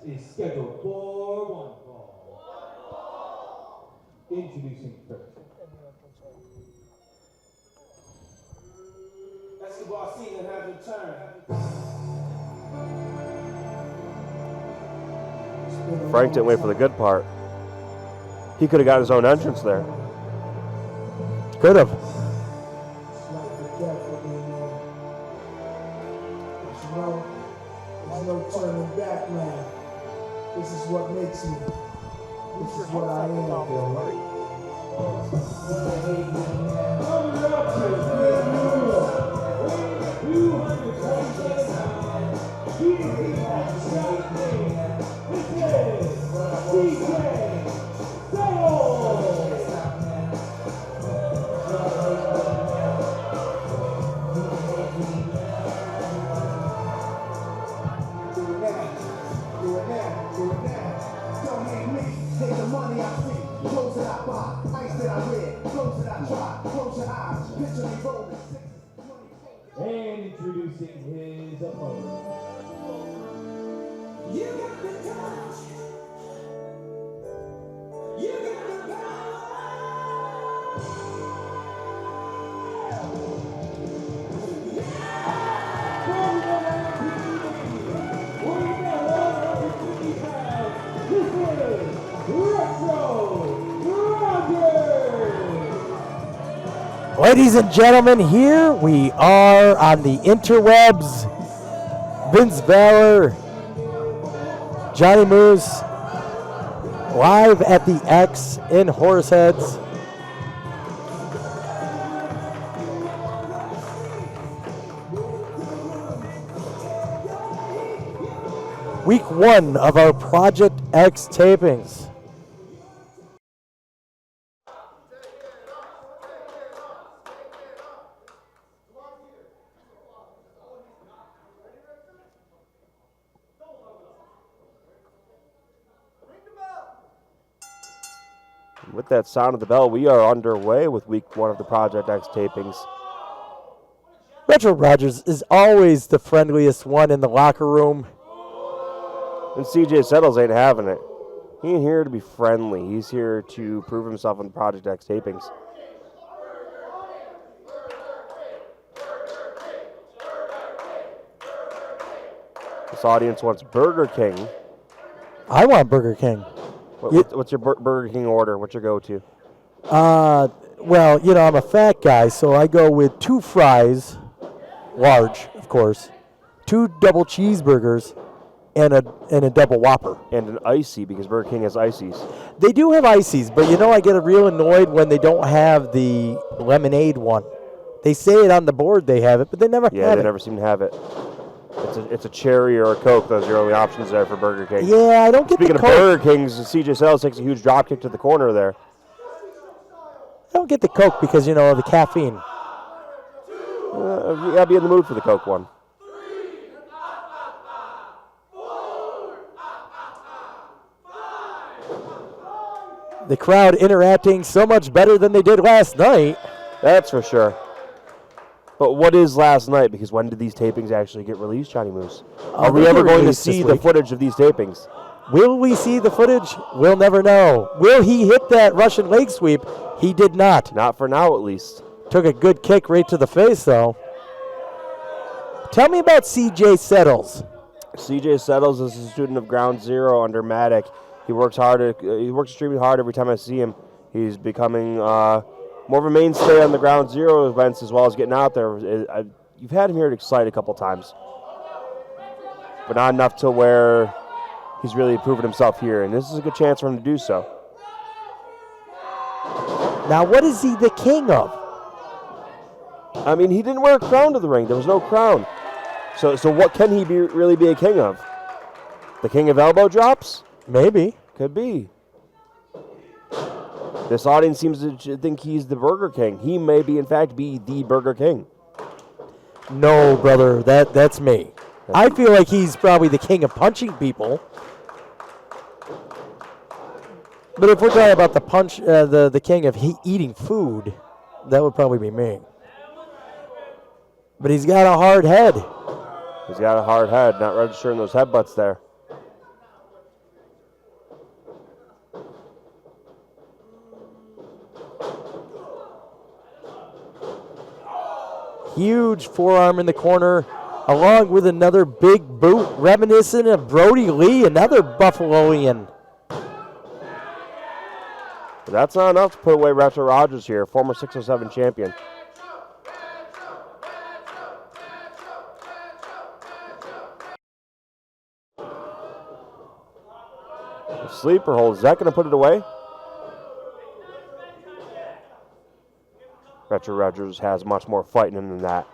is scheduled for one fall. Introducing first. Basketball season has returned. Frank didn't wait for the good part. He could have got his own entrance there. Could have. There's no turning back, man. This is what makes me. This is what I am, And introducing his opponent. You got the touch. You got the Ladies and gentlemen, here we are on the interwebs. Vince Valor, Johnny Moose, live at the X in Horseheads. Week 1 of our Project X tapings. With that sound of the bell, we are underway with week 1 of the Project X tapings. Retro Rogers is always the friendliest one in the locker room. And CJ Settles ain't having it. He ain't here to be friendly. He's here to prove himself on the Project X tapings. This audience wants Burger King. I want Burger King. What's your Burger King order? What's your go-to? Well, you know, I'm a fat guy, so I go with 2 fries, large, of course, 2 double cheeseburgers, and a double Whopper. And an icy, because Burger King has ices. They do have ices, but you know, I get real annoyed when they don't have the lemonade one. They say it on the board they have it, but they never have it. Yeah, they never seem to have it. It's a cherry or a Coke. Those are your only options there for Burger King. Yeah, I don't get Speaking the of Coke. Burger Kings, CJ Settles takes a huge drop kick to the corner there. I don't get the Coke because, you know, the caffeine. You gotta be in the mood for the Coke one. The crowd interacting so much better than they did last night. That's for sure. But what is last night? Because when did these tapings actually get released, Johnny Moose? Are we ever going to see the footage of these tapings? Will we see the footage? We'll never know. Will he hit that Russian leg sweep? He did not. Not for now, at least. Took a good kick right to the face, though. Tell me about CJ Settles. CJ Settles is a student of Ground Zero under Maddock. He works hard. He works extremely hard every time I see him. He's becoming more of a mainstay on the Ground Zero events as well as getting out there. You've had him here at Xcite a couple times, but not enough to where he's really proven himself here, and this is a good chance for him to do so. Now, what is he the king of? I mean, he didn't wear a crown to the ring. There was no crown. So what can he really be a king of? The king of elbow drops? Maybe. Could be. This audience seems to think he's the Burger King. He may be, in fact, be the Burger King. No, brother, that's me. I feel like he's probably the king of punching people. But if we're talking about the king of eating food, that would probably be me. But he's got a hard head. He's got a hard head, not registering those headbutts there. Huge forearm in the corner, along with another big boot, reminiscent of Brody Lee, another Buffaloian. But that's not enough to put away Retro Rogers here, former 607 champion. A sleeper hold. Is that going to put it away? Retro Rogers has much more fight in him than that.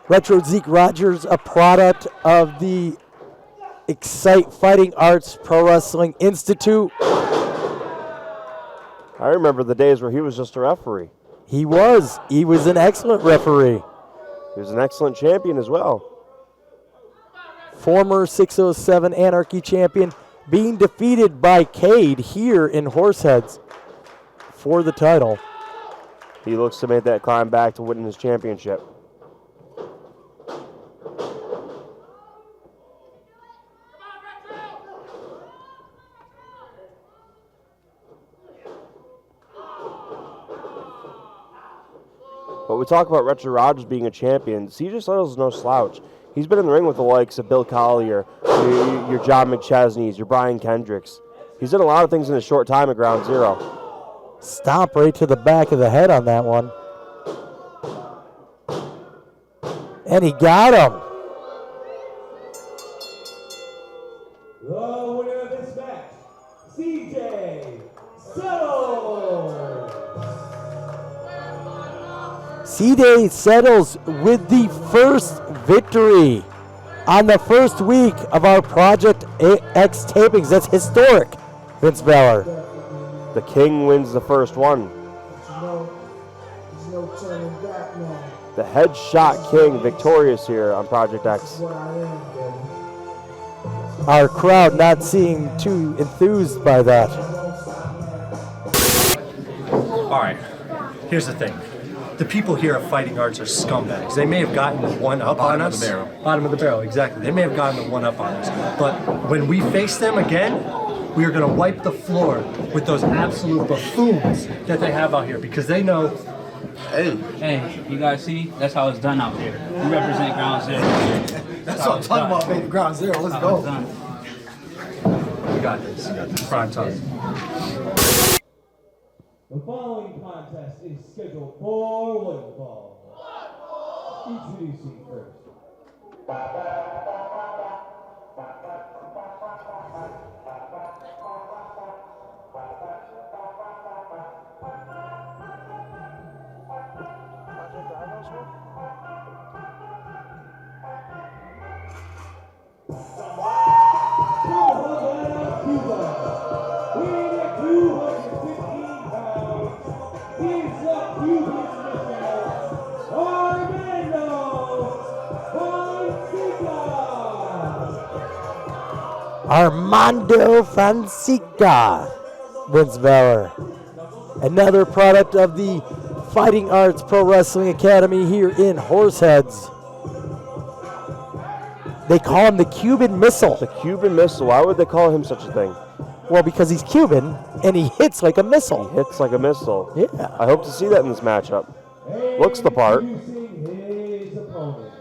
Retro Zeke Rogers, a product of the Xcite Fighting Arts Pro Wrestling Institute. I remember the days where he was just a referee. He was an excellent referee. He was an excellent champion as well. Former 607 Anarchy champion, being defeated by Cade here in Horseheads for the title. He looks to make that climb back to winning his championship. But we talk about Retro Rogers being a champion. CJ Settle's no slouch. He's been in the ring with the likes of Bill Collier, your John McChesney's, your Brian Kendricks. He's done a lot of things in a short time at Ground Zero. Stomp right to the back of the head on that one. And he got him. The winner of this match, CJ Settles. CJ Settles with the first victory on the first week of our Project X tapings. That's historic, Vince Balor. The King wins the first one. There's no turning back now. The Headshot King victorious here on Project X. That's what I am, baby. Our crowd not seeming too enthused by that. All right, here's the thing. The people here at Fighting Arts are scumbags. They may have gotten the one up on us. Bottom of the barrel. Bottom of the barrel, exactly. They may have gotten the one up on us. But when we face them again, we are going to wipe the floor with those absolute buffoons that they have out here because they know. Hey, you guys see? That's how it's done out here. We represent Ground Zero. That's what I'm talking about, baby. Ground Zero. Let's How it's go. done. We got this. Prime time. The following contest is scheduled for one fall. Introducing first. Armando Fonseca, Vince Balor. Another product of the Fighting Arts Pro Wrestling Academy here in Horseheads. They call him the Cuban Missile. The Cuban Missile. Why would they call him such a thing? Well, because he's Cuban and he hits like a missile. Hits like a missile. Yeah. I hope to see that in this matchup. Looks the part. Introducing his opponent.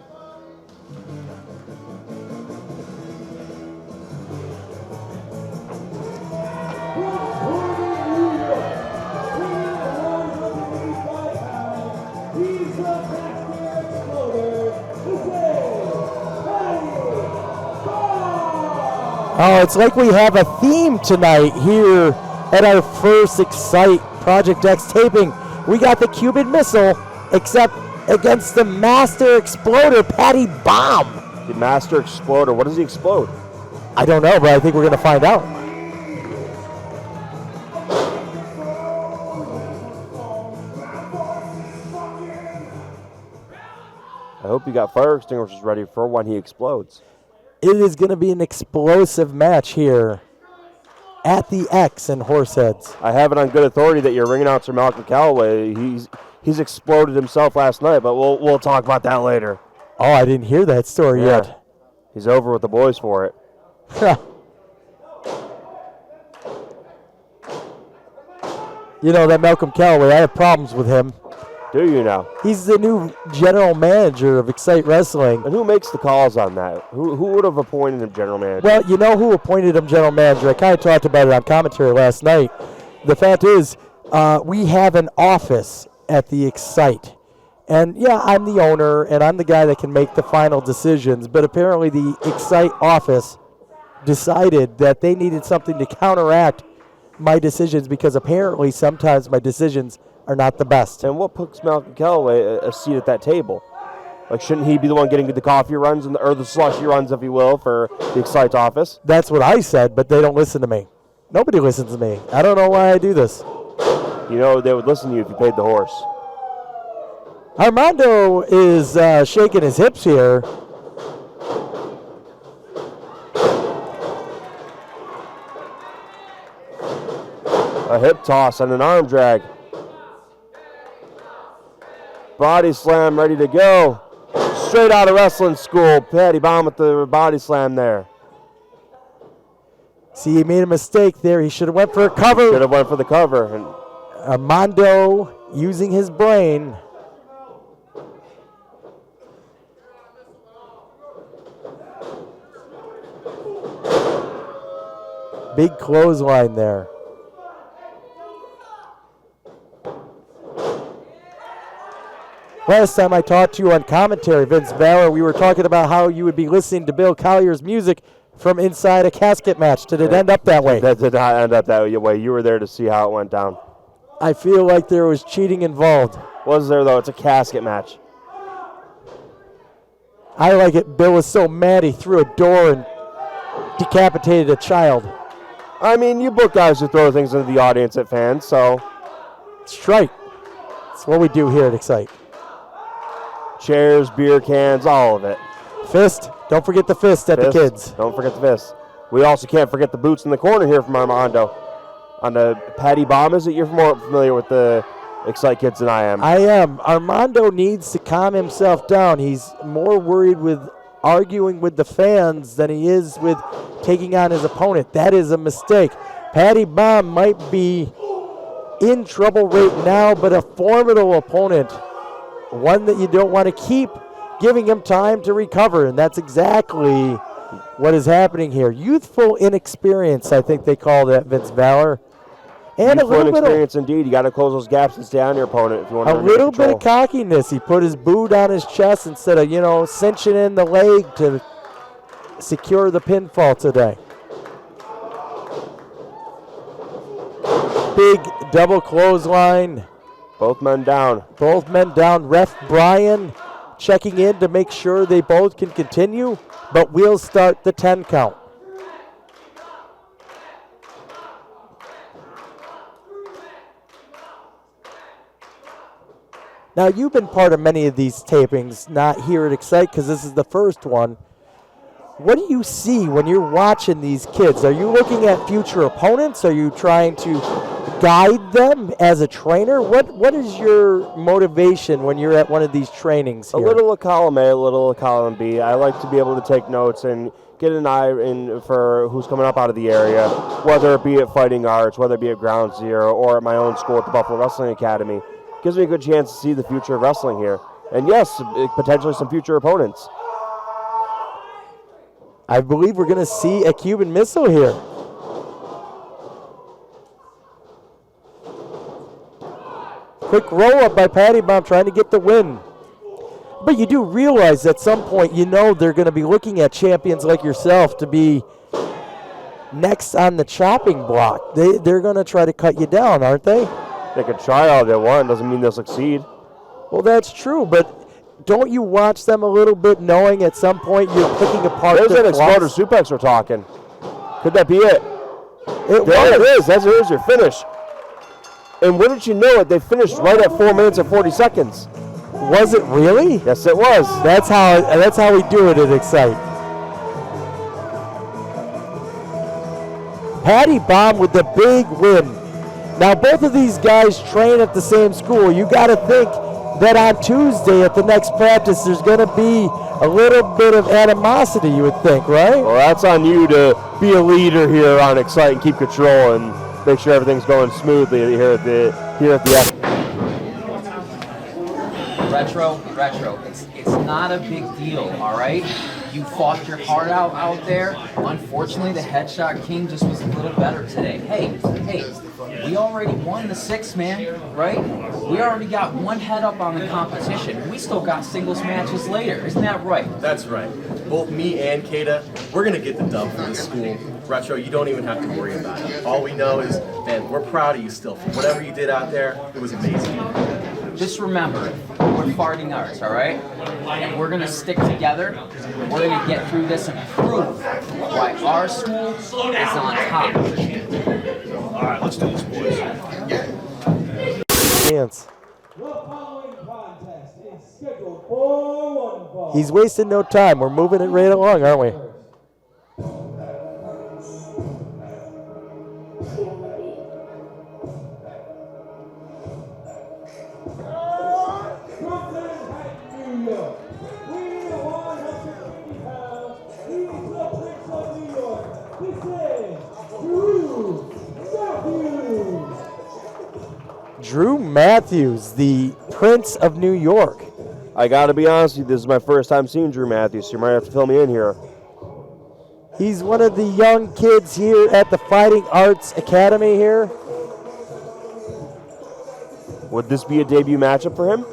Oh, it's like we have a theme tonight here at our first Xcite Project X taping. We got the Cuban Missile, except against the Master Exploder, Patty Bomb. The Master Exploder. What does he explode? I don't know, but I think we're going to find out. I hope you got fire extinguishers ready for when he explodes. It is going to be an explosive match here at the X in Horseheads. I have it on good authority that your ring announcer Malcolm Calloway, he's exploded himself last night, but we'll talk about that later. Oh, I didn't hear that story yet. He's over with the boys for it. You know, that Malcolm Calloway, I have problems with him. Do you now? He's the new general manager of Xcite Wrestling. And who makes the calls on that? Who would have appointed him general manager? Well, you know who appointed him general manager? I kind of talked about it on commentary last night. The fact is, we have an office at the Xcite. And, yeah, I'm the owner, and I'm the guy that can make the final decisions. But apparently the Xcite office decided that they needed something to counteract my decisions because apparently sometimes my decisions are not the best. And what puts Malcolm Calloway a seat at that table? Like, shouldn't he be the one getting the coffee runs or the slushy runs, if you will, for the Xcite office? That's what I said, but they don't listen to me. Nobody listens to me. I don't know why I do this. You know, they would listen to you if you paid the horse. Armando is shaking his hips here. A hip toss and an arm drag. Body slam ready to go. Straight out of wrestling school. Patty Bomb with the body slam there. See, he made a mistake there. He should have went for a cover. Should have went for the cover. And Armando using his brain. Big clothesline there. Last time I talked to you on commentary, Vince Valor, we were talking about how you would be listening to Bill Collier's music from inside a casket match. Did it end up that way? That did not end up that way. You were there to see how it went down. I feel like there was cheating involved. Was there, though? It's a casket match. I like it. Bill was so mad he threw a door and decapitated a child. I mean, you book guys who throw things into the audience at fans, so. It's right. It's what we do here at Xcite. Chairs, beer cans, all of it. Fist. Don't forget the fist at the kids. Don't forget the fist. We also can't forget the boots in the corner here from Armando. On the Patty Bomb, is it? You're more familiar with the Xcite kids than I am. I am. Armando needs to calm himself down. He's more worried with arguing with the fans than he is with taking on his opponent. That is a mistake. Patty Bomb might be in trouble right now, but a formidable opponent. One that you don't want to keep giving him time to recover, and that's exactly what is happening here. Youthful inexperience, I think they call that, Vince Valor. And Youthful inexperience, indeed. You got to close those gaps and stay on your opponent if you want to. A little bit of cockiness. He put his boot on his chest instead of, cinching in the leg to secure the pinfall today. Big double clothesline. Both men down. Both men down. Ref Brian checking in to make sure they both can continue, but we'll start the 10 count. Now, you've been part of many of these tapings, not here at Xcite because this is the first one. What do you see when you're watching these kids? Are you looking at future opponents? Are you trying to guide them as a trainer? What is your motivation when you're at one of these trainings here? A little of column A, a little of column B. I like to be able to take notes and get an eye in for who's coming up out of the area, whether it be at Fighting Arts, whether it be at Ground Zero, or at my own school at the Buffalo Wrestling Academy. Gives me a good chance to see the future of wrestling here. And yes, potentially some future opponents. I believe we're going to see a Cuban missile here. Quick roll up by Patty Bomb trying to get the win. But you do realize at some point, they're going to be looking at champions like yourself to be next on the chopping block. They're going to try to cut you down, aren't they? They could try all they want. Doesn't mean they'll succeed. Well, that's true, but don't you watch them a little bit knowing at some point you're picking apart There's their that exploder flaws? suplex we're talking. Could that be it? There it is. There's your finish. And wouldn't you know it, they finished right at 4 minutes and 40 seconds. Was it really? Yes, it was. That's how we do it at Xcite. Patty Baum with the big win. Now, both of these guys train at the same school. You got to think that on Tuesday at the next practice, there's going to be a little bit of animosity, you would think, right? Well, that's on you to be a leader here on Xcite and keep control and make sure everything's going smoothly here at the Retro. It's not a big deal, all right? You fought your heart out there. Unfortunately, the headshot king just was a little better today. Hey, we already won the 6, man, right? We already got one head up on the competition. We still got singles matches later. Isn't that right? That's right. Both me and Kata, we're going to get the dub for this school. Retro, you don't even have to worry about it. All we know is, man, we're proud of you still. For whatever you did out there, it was amazing. Just remember, we're fighting arts, all right? And we're going to stick together. We're going to get through this and prove why our school is on top. All right, let's do this, boys. Chance. The following contest is scheduled for one fall. He's wasting no time. We're moving it right along, aren't we? Drew Matthews, the Prince of New York. I got to be honest with you, this is my first time seeing Drew Matthews, so you might have to fill me in here. He's one of the young kids here at the Fighting Arts Academy here. Would this be a debut matchup for him?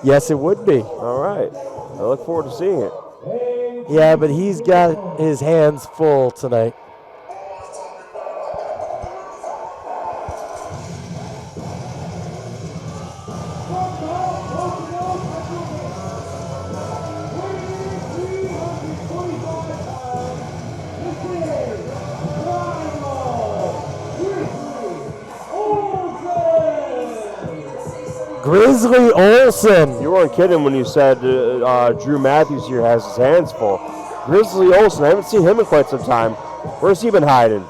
Yes, it would be. All right. I look forward to seeing it. Yeah, but he's got his hands full tonight. Grizzly Olson. You weren't kidding when you said Drew Matthews here has his hands full. Grizzly Olson, I haven't seen him in quite some time. Where's he been hiding?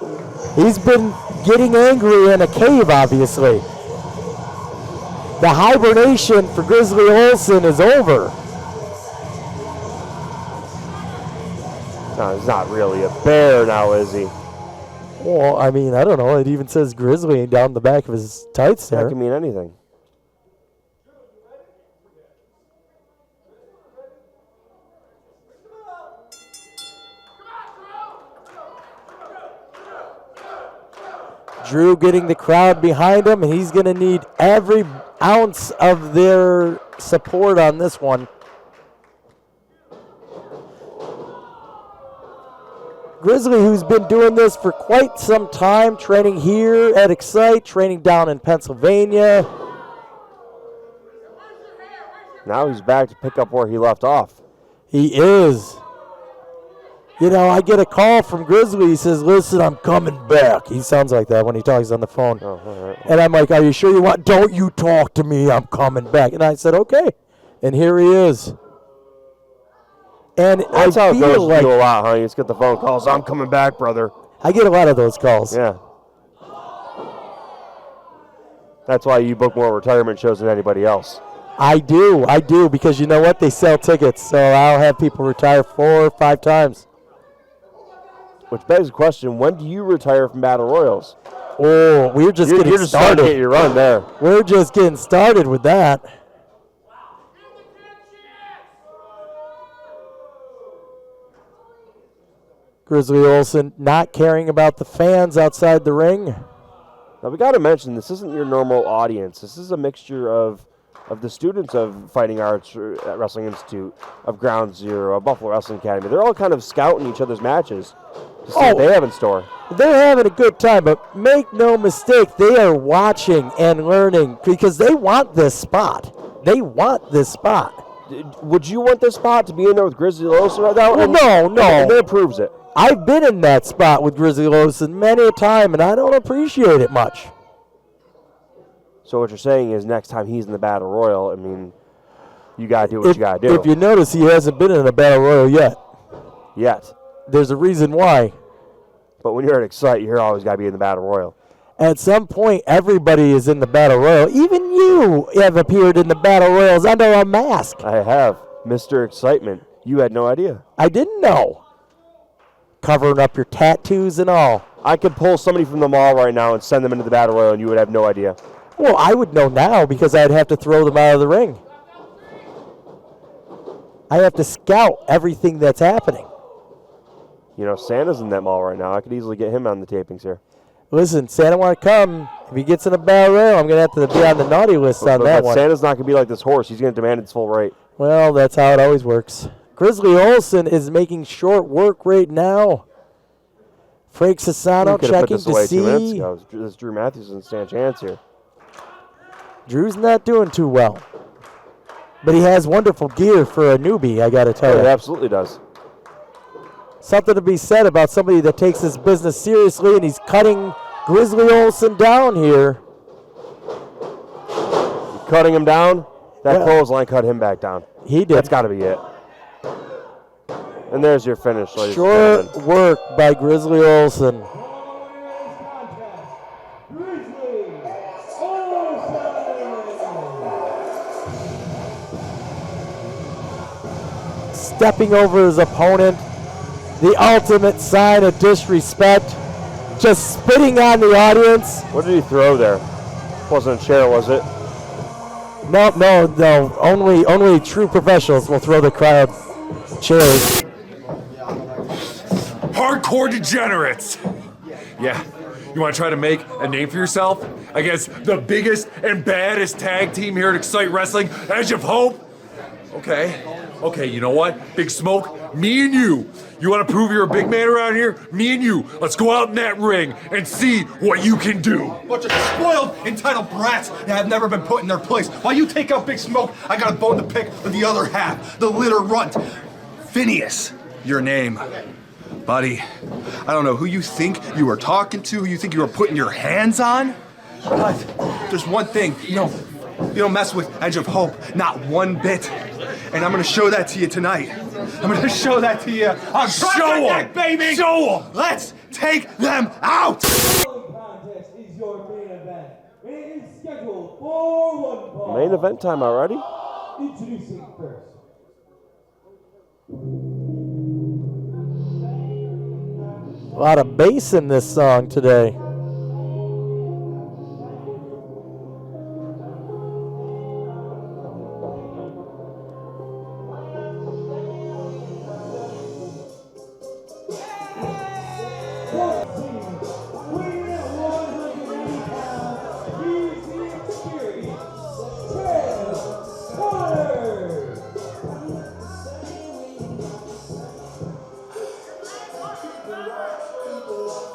He's been getting angry in a cave, obviously. The hibernation for Grizzly Olson is over. No, he's not really a bear now, is he? Well, I mean, I don't know. It even says Grizzly down the back of his tights there. That can mean anything. Drew getting the crowd behind him, and he's going to need every ounce of their support on this one. Grizzly, who's been doing this for quite some time, training here at Xcite, training down in Pennsylvania. Now he's back to pick up where he left off. He is. You know, I get a call from Grizzly. He says, listen, I'm coming back. He sounds like that when he talks on the phone. Oh, all right. And I'm like, are you sure you want? Don't you talk to me. I'm coming back. And I said, okay. And here he is. And That's I how it feel goes like to you a lot, huh? You just get the phone calls. I'm coming back, brother. I get a lot of those calls. Yeah. That's why you book more retirement shows than anybody else. I do, because you know what? They sell tickets, so I'll have people retire 4 or 5 times. Which begs the question, when do you retire from Battle Royals? Oh, we're just getting You're just starting started. to get your run there. We're just getting started with that. Grizzly Olson not caring about the fans outside the ring. Now, we got to mention, this isn't your normal audience. This is a mixture of the students of Fighting Arts at Wrestling Institute, of Ground Zero, of Buffalo Wrestling Academy. They're all kind of scouting each other's matches to see what they have in store. They're having a good time, but make no mistake, they are watching and learning because they want this spot. They want this spot. Would you want this spot to be in there with Grizzly Olson right now? Well, no. And that proves it. I've been in that spot with Grizzly Olson many a time, and I don't appreciate it much. So what you're saying is next time he's in the Battle Royal, I mean, you got to do what you got to do. If you notice, he hasn't been in a Battle Royal yet. Yet. There's a reason why. But when you're at Xcite, you're always got to be in the Battle Royal. At some point, everybody is in the Battle Royal. Even you have appeared in the Battle Royals under a mask. I have. Mr. Excitement. You had no idea. I didn't know. Covering up your tattoos and all. I could pull somebody from the mall right now and send them into the Battle Royal, and you would have no idea. Well, I would know now because I'd have to throw them out of the ring. I have to scout everything that's happening. You know, Santa's in that mall right now. I could easily get him on the tapings here. Listen, Santa want to come. If he gets in a Battle Royal, I'm going to have to be on the naughty list on that one. Santa's not going to be like this horse. He's going to demand its full rate. Well, that's how it always works. Grizzly Olson is making short work right now. Frank Sassano checking to see. 2 minutes ago. This Drew Matthews doesn't stand a chance here. Drew's not doing too well. But he has wonderful gear for a newbie, I got to tell you. It absolutely does. Something to be said about somebody that takes this business seriously, and he's cutting Grizzly Olson down here. Cutting him down? That clothesline cut him back down. He did. That's got to be it. And there's your finish, ladies and Short gentlemen. work by Grizzly Olson. Stepping over his opponent, the ultimate sign of disrespect, just spitting on the audience. What did he throw there? Wasn't a chair, was it? No. Only true professionals will throw the crowd chairs. Hardcore degenerates. Yeah, you want to try to make a name for yourself against the biggest and baddest tag team here at Xcite Wrestling, Edge of Hope? Okay, you know what? Big Smoke, me and you. You want to prove you're a big man around here? Me and you. Let's go out in that ring and see what you can do. Bunch of spoiled, entitled brats that have never been put in their place. While you take out Big Smoke, I got a bone to pick with the other half, the litter runt. Phineas, your name. Buddy, I don't know who you think you are talking to, who you think you are putting your hands on, but there's one thing, you don't mess with Edge of Hope, not one bit. And I'm gonna show that to you tonight. I'm gonna show that to you. I'll show them, baby! Show them! Let's take them out! The following contest is your main event. It is scheduled for one fall. Main event time already? Introducing first. A lot of bass in this song today.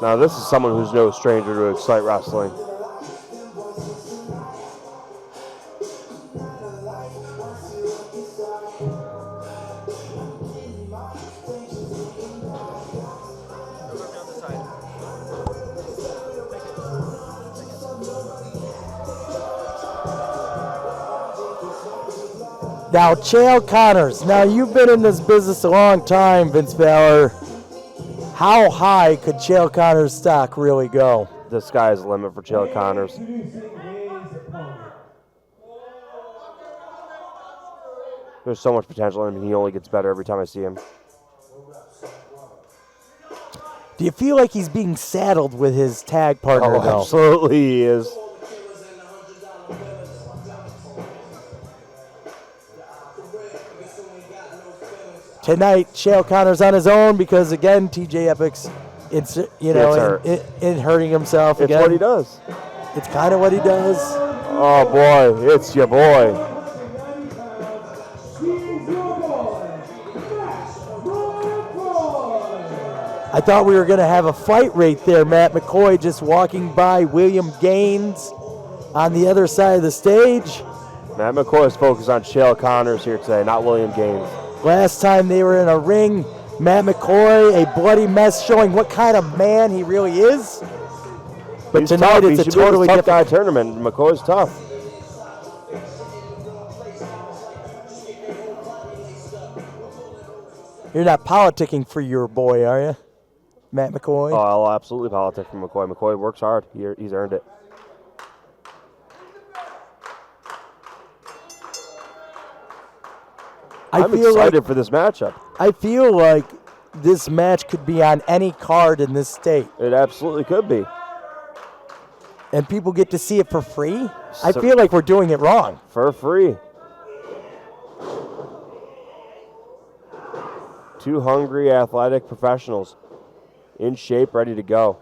Now this is someone who's no stranger to Xcite Wrestling. Now, Chael Connors. Now, you've been in this business a long time, Vince Valor. How high could Chael Connors' stock really go? The sky's the limit for Chael Connors. There's so much potential in him. He only gets better every time I see him. Do you feel like he's being saddled with his tag partner, Oh, though? absolutely he is. Tonight, Chael Connors on his own because, again, TJ Epic's, in hurting himself It's again. what he does. It's kind of what he does. Oh, boy. It's your boy. I thought we were going to have a fight right there. Matt McCoy just walking by William Gaines on the other side of the stage. Matt McCoy is focused on Chael Connors here today, not William Gaines. Last time they were in a ring, Matt McCoy, a bloody mess showing what kind of man he really is. But He's tonight tough. it's a He should be in totally this tough different. guy tournament. McCoy's tough. You're not politicking for your boy, are you? Matt McCoy? Oh, I'll absolutely politic for McCoy. McCoy works hard. He's earned it. I'm excited for this matchup. I feel like this match could be on any card in this state. It absolutely could be. And people get to see it for free? I feel like we're doing it wrong. For free. Two hungry, athletic professionals in shape, ready to go.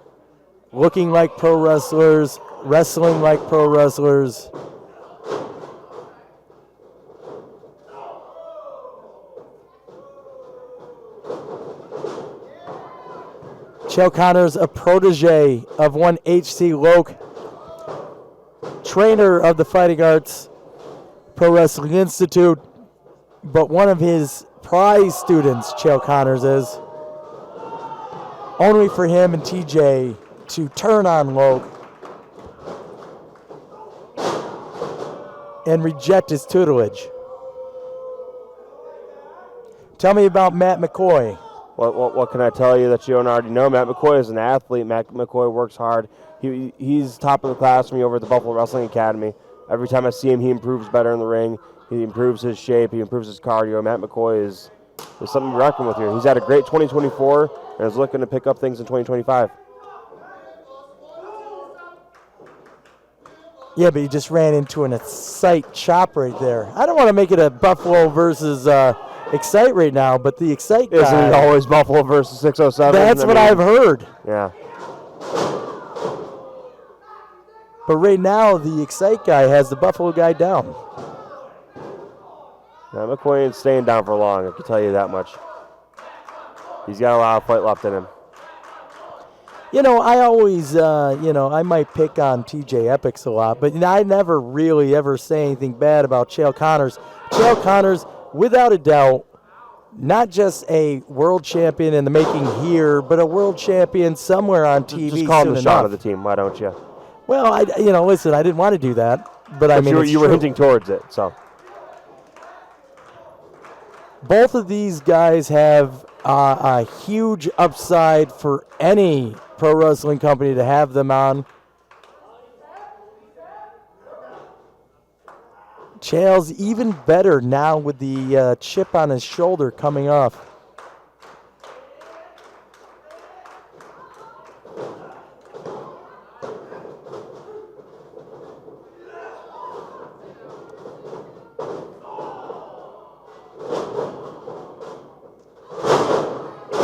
Looking like pro wrestlers, wrestling like pro wrestlers. Chael Connors, a protege of one H.C. Loke, trainer of the Fighting Arts Pro Wrestling Institute, but one of his prize students, Chael Connors is. Only for him and TJ to turn on Loke and reject his tutelage. Tell me about Matt McCoy. What can I tell you that you don't already know? Matt McCoy is an athlete. Matt McCoy works hard. He's top of the class for me over at the Buffalo Wrestling Academy. Every time I see him, he improves better in the ring. He improves his shape. He improves his cardio. Matt McCoy is something to reckon with here. He's had a great 2024 and is looking to pick up things in 2025. Yeah, but he just ran into an Xcite chop right there. I don't want to make it a Buffalo versus Xcite right now, but the Xcite guy... Isn't it always Buffalo versus 607? That's what I've heard. Yeah. But right now, the Xcite guy has the Buffalo guy down. Now, McCoy ain't staying down for long, I can tell you that much. He's got a lot of fight left in him. You know, I always, I might pick on TJ Epics a lot, but I never really ever say anything bad about Chael Connors. Chael Connors, without a doubt, not just a world champion in the making here, but a world champion somewhere on TV. Just call him the shot enough. of the team, why don't you? Well, listen, I didn't want to do that, but I mean, you were hinting towards it, so. Both of these guys have a huge upside for any pro wrestling company to have them on. Chael's even better now with the chip on his shoulder coming off.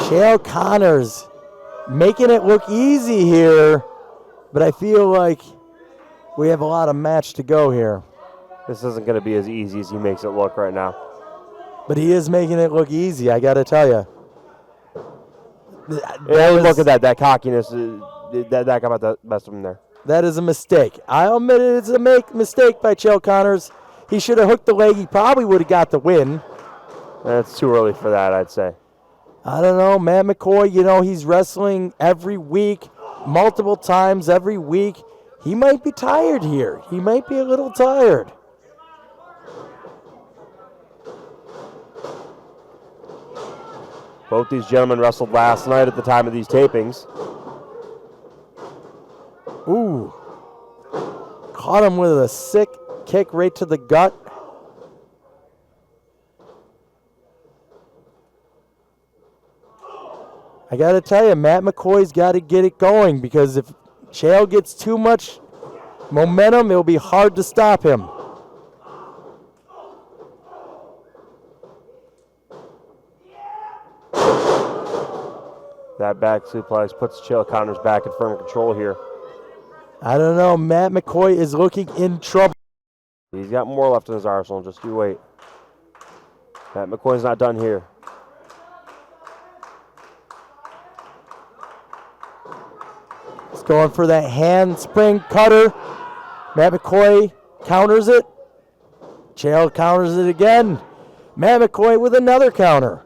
Chael Connors making it look easy here, but I feel like we have a lot of match to go here. This isn't going to be as easy as he makes it look right now. But he is making it look easy, I got to tell you. Look at that. That cockiness, that got the best of him there. That is a mistake. I'll admit it, it's a mistake by Chael Connors. He should have hooked the leg. He probably would have got the win. It's too early for that, I'd say. I don't know. Matt McCoy, he's wrestling every week, multiple times every week. He might be tired here. He might be a little tired. Both these gentlemen wrestled last night at the time of these tapings. Ooh. Caught him with a sick kick right to the gut. I got to tell you, Matt McCoy's got to get it going, because if Chael gets too much momentum, it'll be hard to stop him. That back suplex puts Chael Connors back in firm control here. I don't know. Matt McCoy is looking in trouble. He's got more left in his arsenal. Just you wait. Matt McCoy's not done here. He's going for that handspring cutter. Matt McCoy counters it. Chael counters it again. Matt McCoy with another counter.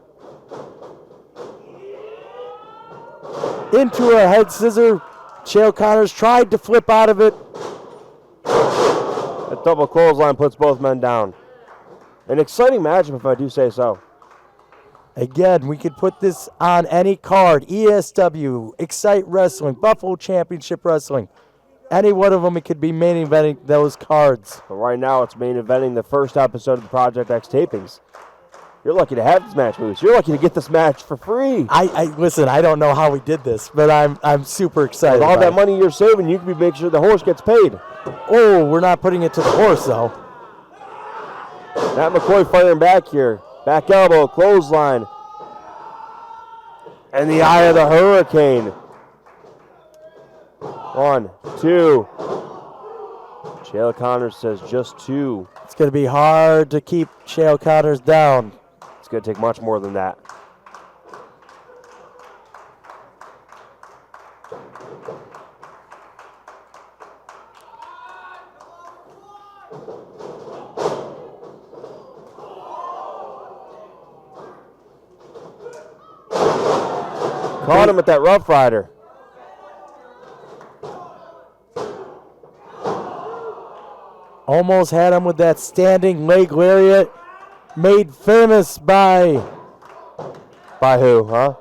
Into a head scissor. Chael Connors tried to flip out of it. That double clothesline puts both men down. An exciting matchup, if I do say so. Again, we could put this on any card. ESW, Xcite Wrestling, Buffalo Championship Wrestling. Any one of them, it could be main eventing those cards. But right now, it's main eventing the first episode of the Project X tapings. You're lucky to have this match, Moose. You're lucky to get this match for free. Listen, I don't know how we did this, but I'm super excited. With all that money you're saving, you can be making sure the horse gets paid. Oh, we're not putting it to the horse, though. Matt McCoy firing back here. Back elbow, clothesline. And the eye of the hurricane. 1, 2. Chael Connors says just 2. It's going to be hard to keep Chael Connors down. It's going to take much more than that. Caught him at that Rough Rider. Almost had him with that standing leg lariat, made famous by who, huh?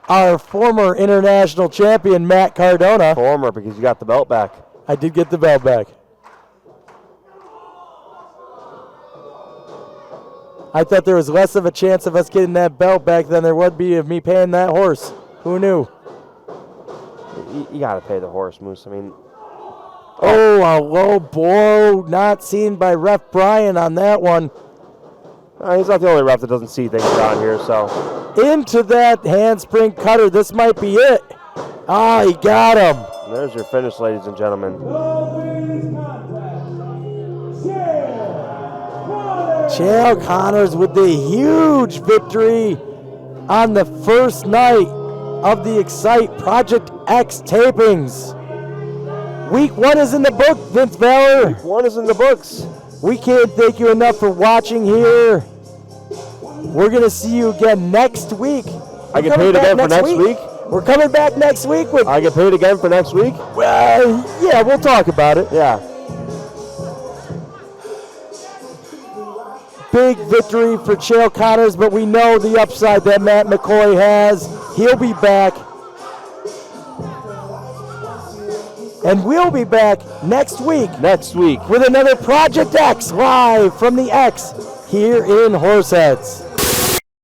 Our former international champion, Matt Cardona. Former, because you got the belt back. I did get the belt back. I thought there was less of a chance of us getting that belt back than there would be of me paying that horse. Who knew? You got to pay the horse, Moose. I mean... Oh, a low blow, not seen by Ref Brian on that one. He's not the only ref that doesn't see things around here, so. Into that handspring cutter. This might be it. Ah, he got him. And there's your finish, ladies and gentlemen. Chael Connors with the huge victory on the first night of the Xcite Project X tapings. Week 1 is in the book, Vince Valor. Week 1 is in the books. We can't thank you enough for watching here. We're going to see you again next week. I get paid again for next week? We're coming back next week with... I get paid again for next week? Well, yeah, we'll talk about it. Yeah. Big victory for Chael Connors, but we know the upside that Matt McCoy has. He'll be back. And we'll be back next week. Next week. With another Project X live from the X here in Horseheads.